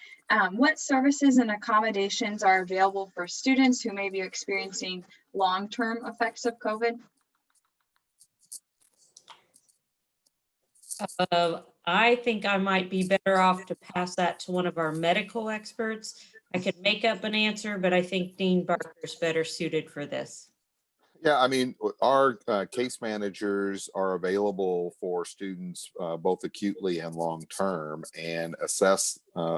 What services and accommodations are available for students who may be experiencing long-term effects of COVID? I think I might be better off to pass that to one of our medical experts. I could make up an answer, but I think Dean Barker is better suited for this. Yeah, I mean, our case managers are available for students both acutely and long-term, and assess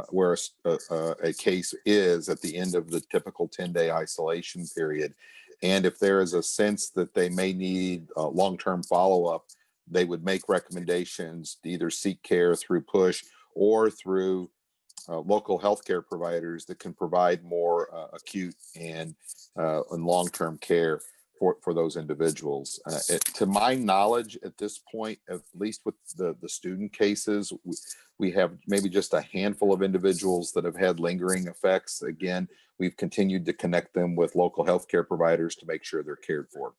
where a case is at the end of the typical 10-day isolation period. And if there is a sense that they may need long-term follow-up, they would make recommendations to either seek care through PUSH or through local healthcare providers that can provide more acute and long-term care for those individuals. To my knowledge, at this point, at least with the student cases, we have maybe just a handful of individuals that have had lingering effects. Again, we've continued to connect them with local healthcare providers to make sure they're cared for.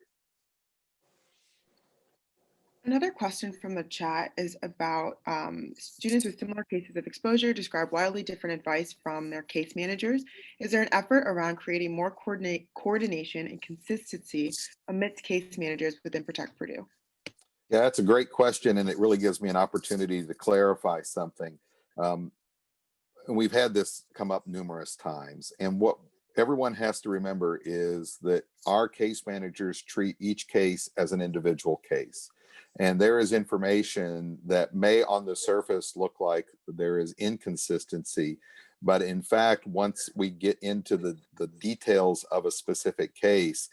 Another question from the chat is about students with similar cases of exposure describe wildly different advice from their case managers. Is there an effort around creating more coordination and consistency amidst case managers within Protect Purdue? Yeah, that's a great question, and it really gives me an opportunity to clarify something. And we've had this come up numerous times, and what everyone has to remember is that our case managers treat each case as an individual case. And there is information that may on the surface look like there is inconsistency, but in fact, once we get into the details of a specific case,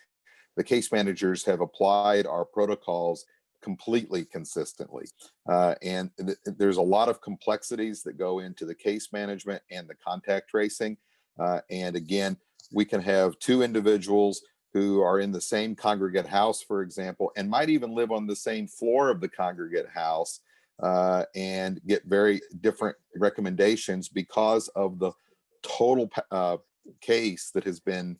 the case managers have applied our protocols completely consistently. And there's a lot of complexities that go into the case management and the contact tracing. And again, we can have two individuals who are in the same congregate house, for example, and might even live on the same floor of the congregate house, and get very different recommendations because of the total case that has been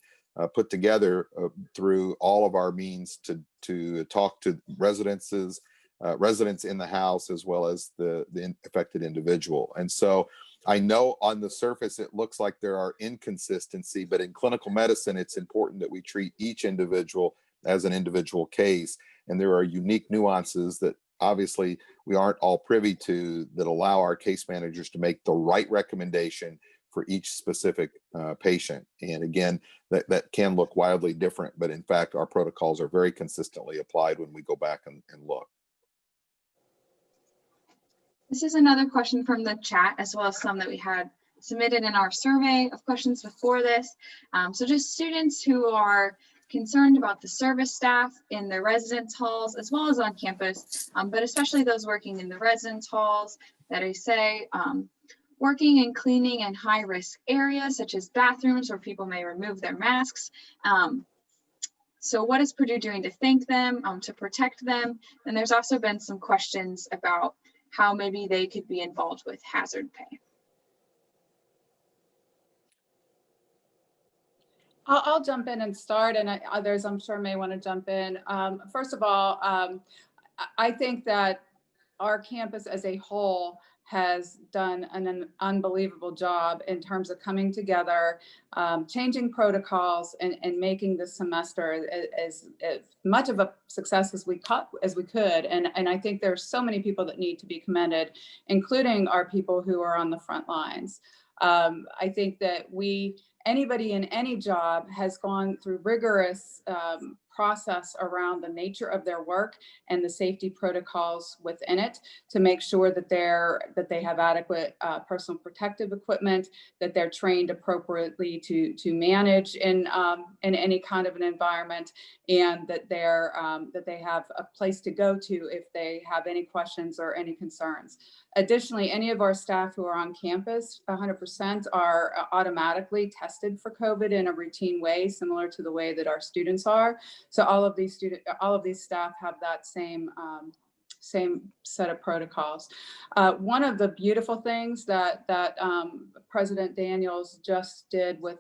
put together through all of our means to talk to residents in the house, as well as the affected individual. And so I know on the surface it looks like there are inconsistency, but in clinical medicine, it's important that we treat each individual as an individual case. And there are unique nuances that obviously we aren't all privy to that allow our case managers to make the right recommendation for each specific patient. And again, that can look wildly different, but in fact, our protocols are very consistently applied when we go back and look. This is another question from the chat, as well as some that we had submitted in our survey of questions before this. So just students who are concerned about the service staff in their residence halls, as well as on campus, but especially those working in the residence halls that I say, working and cleaning in high-risk areas, such as bathrooms where people may remove their masks. So what is Purdue doing to thank them, to protect them? And there's also been some questions about how maybe they could be involved with hazard pay. I'll jump in and start, and others I'm sure may want to jump in. First of all, I think that our campus as a whole has done an unbelievable job in terms of coming together, changing protocols, and making this semester as much of a success as we could. And I think there's so many people that need to be commended, including our people who are on the front lines. I think that anybody in any job has gone through rigorous process around the nature of their work and the safety protocols within it to make sure that they have adequate personal protective equipment, that they're trained appropriately to manage in any kind of an environment, and that they have a place to go to if they have any questions or any concerns. Additionally, any of our staff who are on campus, 100% are automatically tested for COVID in a routine way, similar to the way that our students are. So all of these staff have that same set of protocols. One of the beautiful things that President Daniels just did with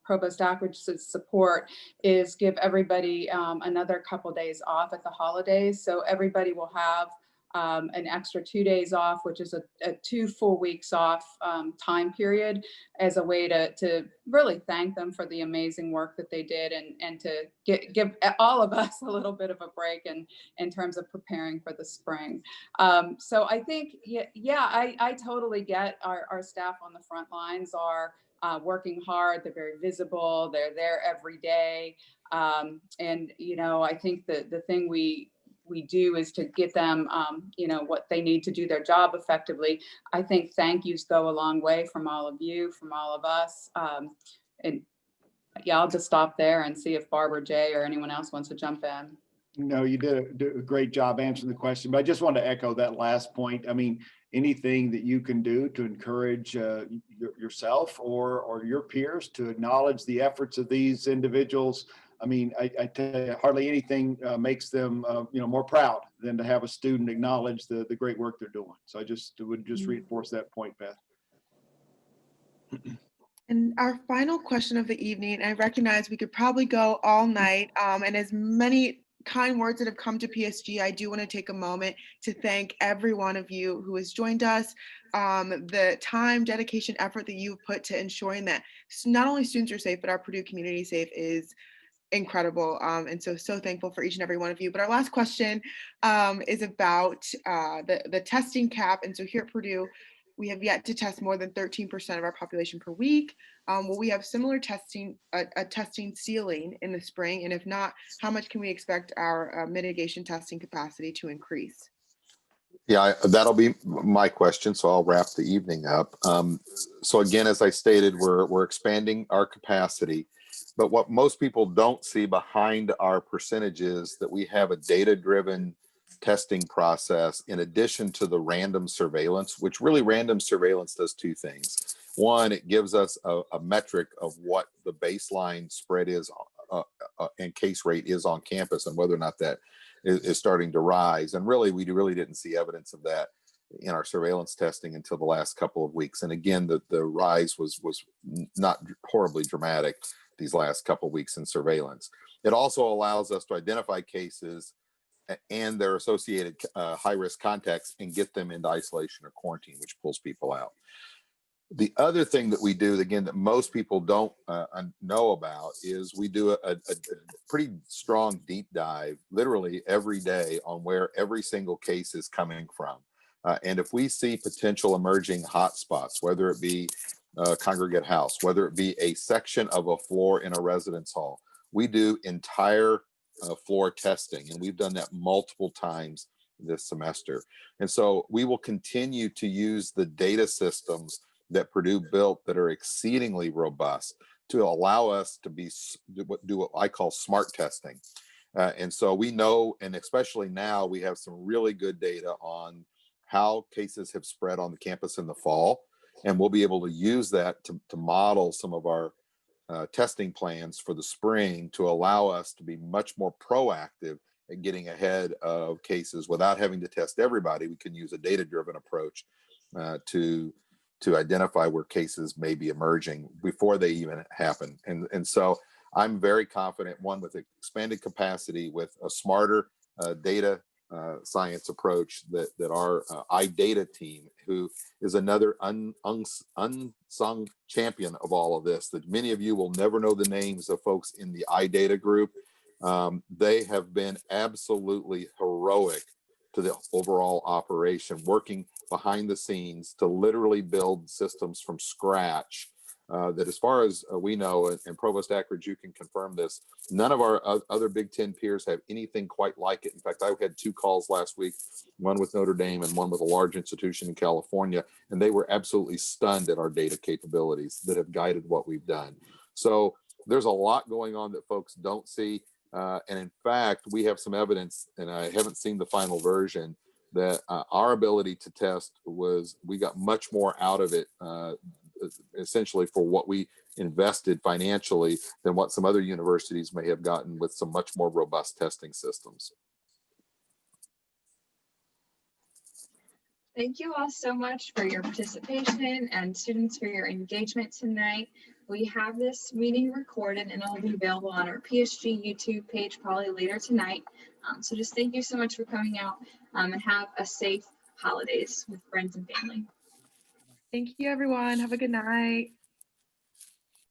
Provost Ackridge's support is give everybody another couple days off at the holidays. So everybody will have an extra 2 days off, which is a 2 full weeks off time period, as a way to really thank them for the amazing work that they did, and to give all of us a little bit of a break in terms of preparing for the spring. So I think, I totally get our staff on the front lines are working hard. They're very visible. They're there every day. And, I think that the thing we do is to get them, what they need to do their job effectively. I think thank yous go a long way from all of you, from all of us. And yeah, I'll just stop there and see if Barbara, Jay, or anyone else wants to jump in. No, you did a great job answering the question, but I just wanted to echo that last point. I mean, anything that you can do to encourage yourself or your peers to acknowledge the efforts of these individuals. I mean, I tell you, hardly anything makes them, more proud than to have a student acknowledge the great work they're doing. So I would reinforce that point, Beth. And our final question of the evening, I recognize we could probably go all night, and as many kind words that have come to PSG, I do want to take a moment to thank every one of you who has joined us. The time, dedication, effort that you've put to ensuring that not only students are safe, but our Purdue community safe is incredible. And so thankful for each and every one of you. But our last question is about the testing cap. And so here at Purdue, we have yet to test more than 13% of our population per week. Will we have similar testing, a testing ceiling in the spring? And if not, how much can we expect our mitigation testing capacity to increase? Yeah, that'll be my question. So I'll wrap the evening up. So again, as I stated, we're expanding our capacity. But what most people don't see behind our percentages, that we have a data-driven testing process in addition to the random surveillance, which really random surveillance does two things. One, it gives us a metric of what the baseline spread is and case rate is on campus, and whether or not that is starting to rise. And really, we really didn't see evidence of that in our surveillance testing until the last couple of weeks. And again, the rise was not horribly dramatic these last couple of weeks in surveillance. It also allows us to identify cases and their associated high-risk contacts and get them into isolation or quarantine, which pulls people out. The other thing that we do, again, that most people don't know about, is we do a pretty strong deep dive literally every day on where every single case is coming from. And if we see potential emerging hotspots, whether it be congregate house, whether it be a section of a floor in a residence hall, we do entire floor testing, and we've done that multiple times this semester. And so we will continue to use the data systems that Purdue built that are exceedingly robust to allow us to do what I call smart testing. And so we know, and especially now, we have some really good data on how cases have spread on the campus in the fall. And we'll be able to use that to model some of our testing plans for the spring to allow us to be much more proactive at getting ahead of cases without having to test everybody. We can use a data-driven approach to identify where cases may be emerging before they even happen. And so I'm very confident, one, with expanded capacity, with a smarter data science approach that our iData team, who is another unsung champion of all of this, that many of you will never know the names of folks in the iData group. They have been absolutely heroic to the overall operation, working behind the scenes to literally build systems from scratch. That, as far as we know, and Provost Ackridge, you can confirm this, none of our other Big Ten peers have anything quite like it. In fact, I had 2 calls last week, one with Notre Dame and one with a large institution in California, and they were absolutely stunned at our data capabilities that have guided what we've done. So there's a lot going on that folks don't see. And in fact, we have some evidence, and I haven't seen the final version, that our ability to test we got much more out of it, essentially for what we invested financially than what some other universities may have gotten with some much more robust testing systems. Thank you all so much for your participation and students for your engagement tonight. We have this meeting recorded and it will be available on our PSG YouTube page probably later tonight. So just thank you so much for coming out and have a safe holidays with friends and family. Thank you, everyone. Have a good night.